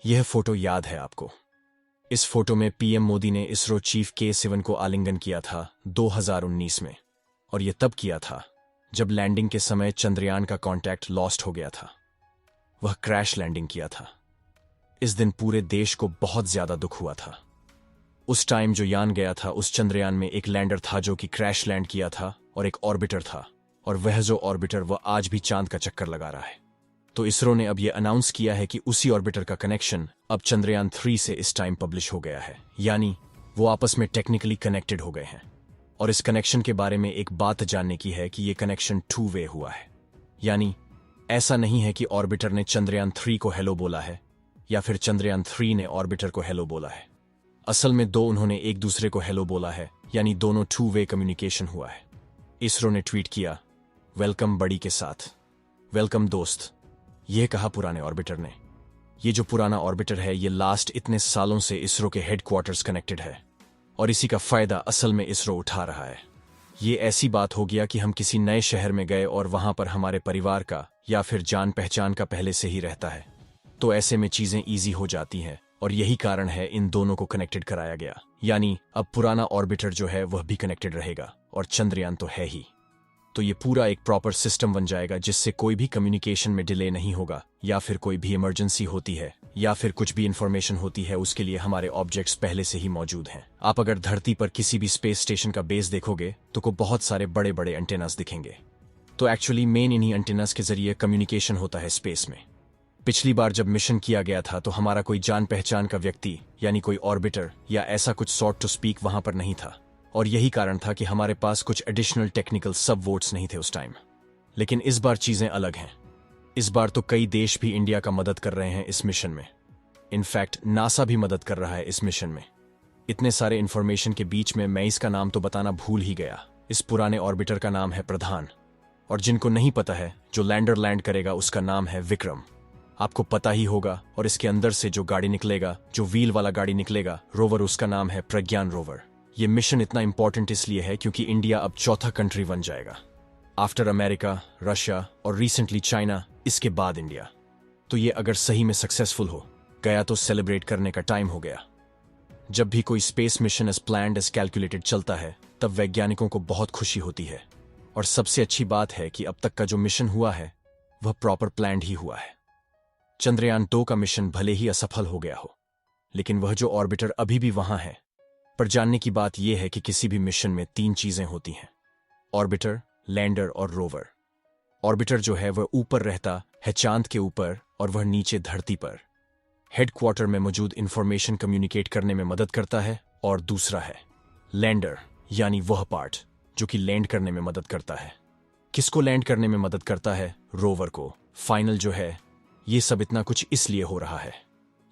यह फोटो याद है आपको। इस फोटो में पीएम मोदी ने इसरो चीफ के सिवन को आलिंगन किया था 2019 में, और यह तब किया था जब लैंडिंग के समय चंद्रयान का कांटेक्ट लॉस्ट हो गया था। वह क्रैश लैंडिंग किया था। इस दिन पूरे देश को बहुत ज्यादा दुख हुआ था। उस टाइम जो यान गया था, उस चंद्रयान में एक लैंडर था जो कि क्रैश लैंड किया था, और एक ऑर्बिटर था, और वह जो ऑर्बिटर वह आज भी चांद का चक्कर लगा रहा है। तो इसरो ने अब यह अनाउंस किया है कि उसी ऑर्बिटर का कनेक्शन अब चंद्रयान 3 से इस टाइम पब्लिश हो गया है, यानी वो आपस में टेक्निकली कनेक्टेड हो गए हैं। और इस कनेक्शन के बारे में एक बात जानने की है कि यह कनेक्शन 2 वे हुआ है, यानी ऐसा नहीं है कि ऑर्बिटर ने चंद्रयान 3 को हेलो बोला है या फिर चंद्रयान 3 ने ऑर्बिटर को हेलो बोला है। असल में उन्होंने एक दूसरे को हेलो बोला है, यानी दोनों 2 वे कम्युनिकेशन हुआ है। इसरो ने ट्वीट किया, वेलकम बड़ी के साथ, वेलकम दोस्त, यह कहा पुराने ऑर्बिटर ने। ये जो पुराना ऑर्बिटर है, ये लास्ट इतने सालों से इसरो के हेडक्वार्टर्स कनेक्टेड है, और इसी का फायदा असल में इसरो उठा रहा है। ये ऐसी बात हो गया कि हम किसी नए शहर में गए और वहां पर हमारे परिवार का या फिर जान पहचान का पहले से ही रहता है, तो ऐसे में चीजें ईजी हो जाती हैं, और यही कारण है इन दोनों को कनेक्टेड कराया गया। यानी अब पुराना ऑर्बिटर जो है वह भी कनेक्टेड रहेगा, और चंद्रयान तो है ही। तो ये पूरा एक प्रॉपर सिस्टम बन जाएगा जिससे कोई भी कम्युनिकेशन में डिले नहीं होगा, या फिर कोई भी इमरजेंसी होती है या फिर कुछ भी इंफॉर्मेशन होती है, उसके लिए हमारे ऑब्जेक्ट्स पहले से ही मौजूद हैं। आप अगर धरती पर किसी भी स्पेस स्टेशन का बेस देखोगे तो को बहुत सारे बड़े बड़े एंटेनास दिखेंगे। तो एक्चुअली मेन इन्हीं एंटेनास के जरिए कम्युनिकेशन होता है स्पेस में। पिछली बार जब मिशन किया गया था तो हमारा कोई जान पहचान का व्यक्ति यानी कोई ऑर्बिटर या ऐसा कुछ सॉर्ट टू स्पीक वहां पर नहीं था, और यही कारण था कि हमारे पास कुछ एडिशनल टेक्निकल सब वोट्स नहीं थे उस टाइम। लेकिन इस बार चीजें अलग हैं। इस बार तो कई देश भी इंडिया का मदद कर रहे हैं इस मिशन में। इनफैक्ट नासा भी मदद कर रहा है इस मिशन में। इतने सारे इंफॉर्मेशन के बीच में मैं इसका नाम तो बताना भूल ही गया। इस पुराने ऑर्बिटर का नाम है प्रधान, और जिनको नहीं पता है, जो लैंडर लैंड करेगा उसका नाम है विक्रम। आपको पता ही होगा। और इसके अंदर से जो गाड़ी निकलेगा, जो व्हील वाला गाड़ी निकलेगा, रोवर, उसका नाम है प्रज्ञान रोवर। ये मिशन इतना इंपॉर्टेंट इसलिए है क्योंकि इंडिया अब चौथा कंट्री बन जाएगा आफ्टर अमेरिका, रशिया और रिसेंटली चाइना, इसके बाद इंडिया। तो ये अगर सही में सक्सेसफुल हो गया तो सेलिब्रेट करने का टाइम हो गया। जब भी कोई space mission as planned as calculated चलता है तब वैज्ञानिकों को बहुत खुशी होती है। और सबसे अच्छी बात है कि अब तक का जो मिशन हुआ है वह प्रॉपर प्लान्ड ही हुआ है। चंद्रयान 2 का मिशन भले ही असफल हो गया हो, लेकिन वह जो ऑर्बिटर अभी भी वहां है। पर जानने की बात यह है कि किसी भी मिशन में 3 चीजें होती हैं, ऑर्बिटर, लैंडर और रोवर। ऑर्बिटर जो है वह ऊपर रहता है चांद के ऊपर, और वह नीचे धरती पर हेडक्वार्टर में मौजूद इंफॉर्मेशन कम्युनिकेट करने में मदद करता है। और दूसरा है लैंडर, यानी वह पार्ट जो कि लैंड करने में मदद करता है। किसको लैंड करने में मदद करता है? रोवर को। फाइनल जो है, ये सब इतना कुछ इसलिए हो रहा है,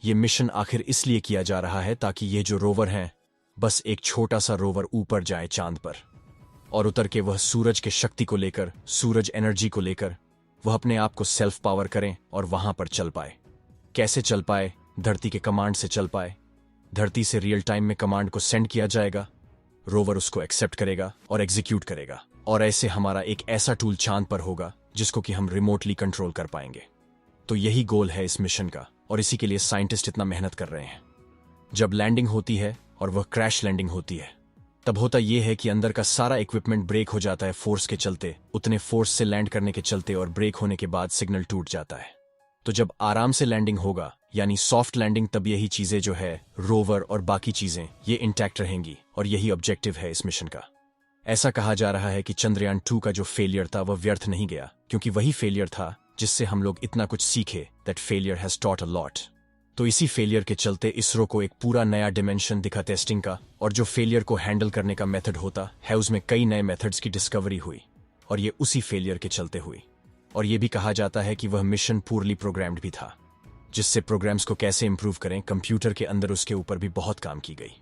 ये मिशन आखिर इसलिए किया जा रहा है ताकि ये जो रोवर हैं, बस एक छोटा सा रोवर ऊपर जाए चांद पर, और उतर के वह सूरज के शक्ति को लेकर, सूरज एनर्जी को लेकर, वह अपने आप को सेल्फ पावर करें और वहां पर चल पाए। कैसे चल पाए? धरती के कमांड से चल पाए। धरती से रियल टाइम में कमांड को सेंड किया जाएगा, रोवर उसको एक्सेप्ट करेगा और एग्जीक्यूट करेगा, और ऐसे हमारा एक ऐसा टूल चांद पर होगा जिसको कि हम रिमोटली कंट्रोल कर पाएंगे। तो यही गोल है इस मिशन का, और इसी के लिए साइंटिस्ट इतना मेहनत कर रहे हैं। जब लैंडिंग होती है और वह क्रैश लैंडिंग होती है, तब होता यह है कि अंदर का सारा इक्विपमेंट ब्रेक हो जाता है फोर्स के चलते, उतने फोर्स से लैंड करने के चलते, और ब्रेक होने के बाद सिग्नल टूट जाता है। तो जब आराम से लैंडिंग होगा, यानी सॉफ्ट लैंडिंग, तब यही चीजें जो है, रोवर और बाकी चीजें, ये इंटैक्ट रहेंगी, और यही ऑब्जेक्टिव है इस मिशन का। ऐसा कहा जा रहा है कि चंद्रयान 2 का जो फेलियर था वह व्यर्थ नहीं गया, क्योंकि वही फेलियर था जिससे हम लोग इतना कुछ सीखे। That failure has taught a lot. तो इसी फेलियर के चलते इसरो को एक पूरा नया डिमेंशन दिखा टेस्टिंग का, और जो फेलियर को हैंडल करने का मेथड होता है उसमें कई नए मेथड्स की डिस्कवरी हुई, और ये उसी फेलियर के चलते हुई। और ये भी कहा जाता है कि वह मिशन पूर्ली प्रोग्राम्ड भी था, जिससे प्रोग्राम्स को कैसे इंप्रूव करें कंप्यूटर के अंदर, उसके ऊपर भी बहुत काम की गई।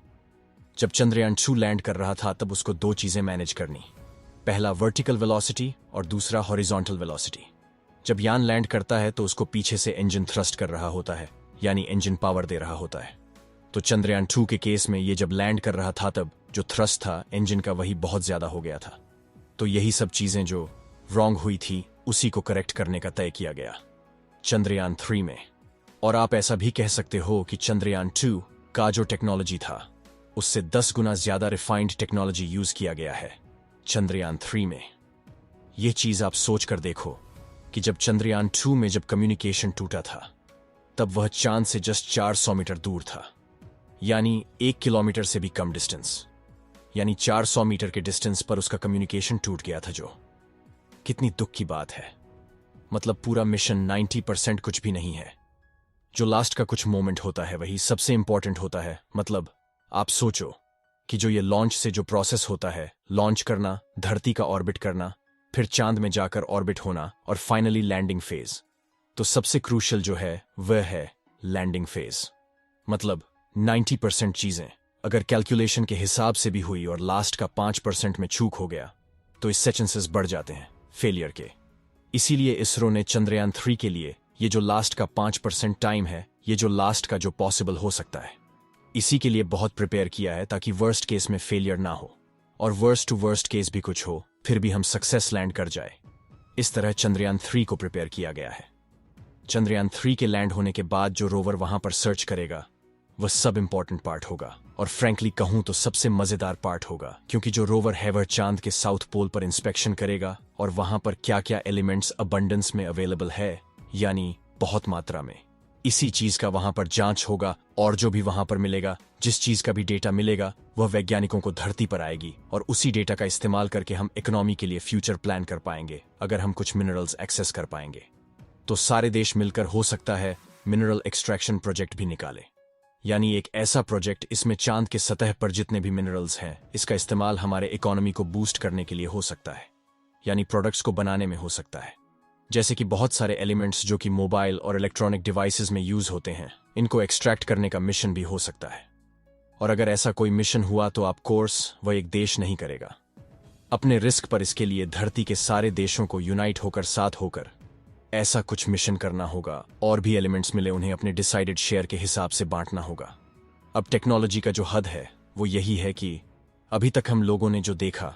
जब चंद्रयान 2 लैंड कर रहा था तब उसको 2 चीजें मैनेज करनी, पहला वर्टिकल वेलोसिटी और दूसरा हॉरिजॉन्टल वेलोसिटी। जब यान लैंड करता है तो उसको पीछे से इंजन थ्रस्ट कर रहा होता है, यानी इंजन पावर दे रहा होता है। तो चंद्रयान 2 के केस में ये जब लैंड कर रहा था तब जो थ्रस्ट था इंजन का वही बहुत ज्यादा हो गया था। तो यही सब चीजें जो रॉन्ग हुई थी उसी को करेक्ट करने का तय किया गया चंद्रयान 3 में। और आप ऐसा भी कह सकते हो कि चंद्रयान 2 का जो टेक्नोलॉजी था उससे 10 गुना ज्यादा रिफाइंड टेक्नोलॉजी यूज किया गया है चंद्रयान 3 में। यह चीज आप सोच कर देखो कि जब चंद्रयान 2 में जब कम्युनिकेशन टूटा था तब वह चांद से जस्ट 400 मीटर दूर था, यानी 1 किलोमीटर से भी कम डिस्टेंस, यानी 400 मीटर के डिस्टेंस पर उसका कम्युनिकेशन टूट गया था। जो कितनी दुख की बात है। मतलब पूरा मिशन 90% कुछ भी नहीं है। जो लास्ट का कुछ मोमेंट होता है वही सबसे इंपॉर्टेंट होता है। मतलब आप सोचो कि जो ये लॉन्च से जो प्रोसेस होता है, लॉन्च करना, धरती का ऑर्बिट करना, फिर चांद में जाकर ऑर्बिट होना और फाइनली लैंडिंग फेज, तो सबसे क्रूशियल जो है वह है लैंडिंग फेज। मतलब 90% चीजें अगर कैलकुलेशन के हिसाब से भी हुई और लास्ट का 5% में चूक हो गया तो इससे चांसेस बढ़ जाते हैं फेलियर के। इसीलिए इसरो ने चंद्रयान 3 के लिए ये जो लास्ट का 5% टाइम है, ये जो लास्ट का जो पॉसिबल हो सकता है, इसी के लिए बहुत प्रिपेयर किया है ताकि वर्स्ट केस में फेलियर ना हो और वर्स्ट टू वर्स्ट केस भी कुछ हो फिर भी हम सक्सेस लैंड कर जाए। इस तरह चंद्रयान 3 को प्रिपेयर किया गया है। चंद्रयान 3 के लैंड होने के बाद जो रोवर वहां पर सर्च करेगा वह सब इंपॉर्टेंट पार्ट होगा और फ्रैंकली कहूं तो सबसे मजेदार पार्ट होगा, क्योंकि जो रोवर है वह चांद के साउथ पोल पर इंस्पेक्शन करेगा और वहां पर क्या क्या एलिमेंट्स अबंडेंस में अवेलेबल है, यानी बहुत मात्रा में, इसी चीज का वहां पर जांच होगा और जो भी वहां पर मिलेगा, जिस चीज का भी डेटा मिलेगा वह वैज्ञानिकों को धरती पर आएगी और उसी डेटा का इस्तेमाल करके हम इकोनॉमी के लिए फ्यूचर प्लान कर पाएंगे। अगर हम कुछ मिनरल्स एक्सेस कर पाएंगे तो सारे देश मिलकर हो सकता है मिनरल एक्सट्रैक्शन प्रोजेक्ट भी निकाले, यानी एक ऐसा प्रोजेक्ट इसमें चांद के सतह पर जितने भी मिनरल्स हैं इसका इस्तेमाल हमारे इकोनॉमी को बूस्ट करने के लिए हो सकता है, यानी प्रोडक्ट्स को बनाने में हो सकता है। जैसे कि बहुत सारे एलिमेंट्स जो कि मोबाइल और इलेक्ट्रॉनिक डिवाइसेस में यूज होते हैं, इनको एक्सट्रैक्ट करने का मिशन भी हो सकता है। और अगर ऐसा कोई मिशन हुआ तो आप कोर्स वह एक देश नहीं करेगा, अपने रिस्क पर इसके लिए धरती के सारे देशों को यूनाइट होकर साथ होकर ऐसा कुछ मिशन करना होगा और भी एलिमेंट्स मिले उन्हें अपने डिसाइडेड शेयर के हिसाब से बांटना होगा। अब टेक्नोलॉजी का जो हद है वो यही है कि अभी तक हम लोगों ने जो देखा,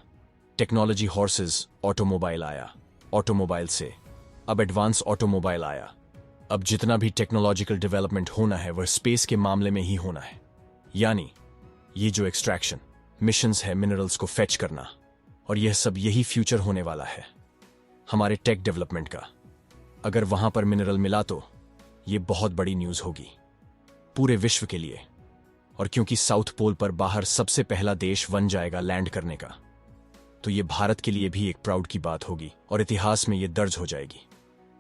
टेक्नोलॉजी हॉर्सेस, ऑटोमोबाइल आया, ऑटोमोबाइल से अब एडवांस ऑटोमोबाइल आया। अब जितना भी टेक्नोलॉजिकल डेवलपमेंट होना है वह स्पेस के मामले में ही होना है, यानी ये जो एक्सट्रैक्शन मिशंस है मिनरल्स को फेच करना, और यह सब यही फ्यूचर होने वाला है हमारे टेक डेवलपमेंट का। अगर वहां पर मिनरल मिला तो ये बहुत बड़ी न्यूज होगी पूरे विश्व के लिए, और क्योंकि साउथ पोल पर बाहर सबसे पहला देश बन जाएगा लैंड करने का, तो ये भारत के लिए भी एक प्राउड की बात होगी और इतिहास में ये दर्ज हो जाएगी।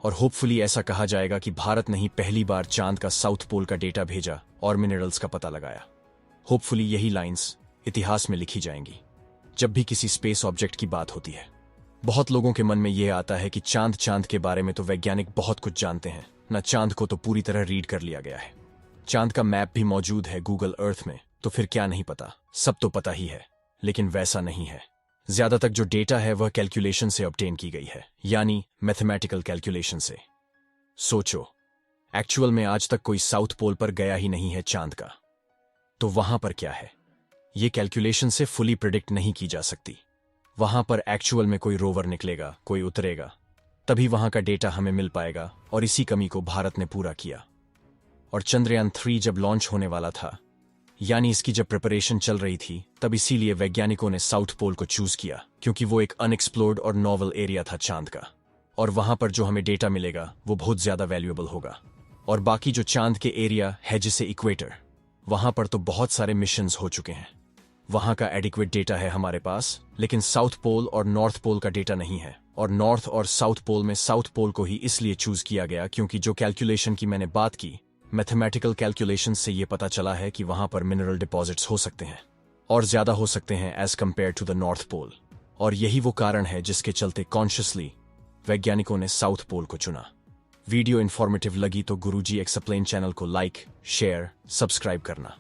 और होपफुली ऐसा कहा जाएगा कि भारत ने ही पहली बार चांद का साउथ पोल का डेटा भेजा और मिनरल्स का पता लगाया। होपफुली यही लाइंस इतिहास में लिखी जाएंगी जब भी किसी स्पेस ऑब्जेक्ट की बात होती है। बहुत लोगों के मन में यह आता है कि चांद के बारे में तो वैज्ञानिक बहुत कुछ जानते हैं ना, चांद को तो पूरी तरह रीड कर लिया गया है। चांद का मैप भी मौजूद है गूगल अर्थ में, तो फिर क्या नहीं पता, सब तो पता ही है। लेकिन वैसा नहीं है। ज्यादा तक जो डेटा है वह कैलकुलेशन से ऑब्टेन की गई है, यानी मैथमेटिकल कैलकुलेशन से। सोचो, एक्चुअल में आज तक कोई साउथ पोल पर गया ही नहीं है चांद का, तो वहां पर क्या है ये कैलकुलेशन से फुली प्रिडिक्ट नहीं की जा सकती। वहां पर एक्चुअल में कोई रोवर निकलेगा, कोई उतरेगा, तभी वहां का डेटा हमें मिल पाएगा, और इसी कमी को भारत ने पूरा किया। और चंद्रयान 3 जब लॉन्च होने वाला था, यानी इसकी जब प्रिपरेशन चल रही थी, तब इसीलिए वैज्ञानिकों ने साउथ पोल को चूज किया, क्योंकि वो एक अनएक्सप्लोर्ड और नॉवल एरिया था चांद का, और वहां पर जो हमें डेटा मिलेगा वो बहुत ज्यादा वैल्यूएबल होगा। और बाकी जो चांद के एरिया है जिसे इक्वेटर, वहां पर तो बहुत सारे मिशंस हो चुके हैं, वहां का एडिक्वेट डेटा है हमारे पास, लेकिन साउथ पोल और नॉर्थ पोल का डेटा नहीं है। और नॉर्थ और साउथ पोल में साउथ पोल को ही इसलिए चूज किया गया क्योंकि जो कैलकुलेशन की मैंने बात की, मैथमेटिकल कैलकुलेशन से यह पता चला है कि वहां पर मिनरल डिपॉजिट्स हो सकते हैं और ज्यादा हो सकते हैं as compare to the North Pole. और यही वो कारण है जिसके चलते कॉन्शियसली वैज्ञानिकों ने साउथ पोल को चुना। वीडियो इंफॉर्मेटिव लगी तो गुरुजी एक्सप्लेन चैनल को लाइक, शेयर, सब्सक्राइब करना।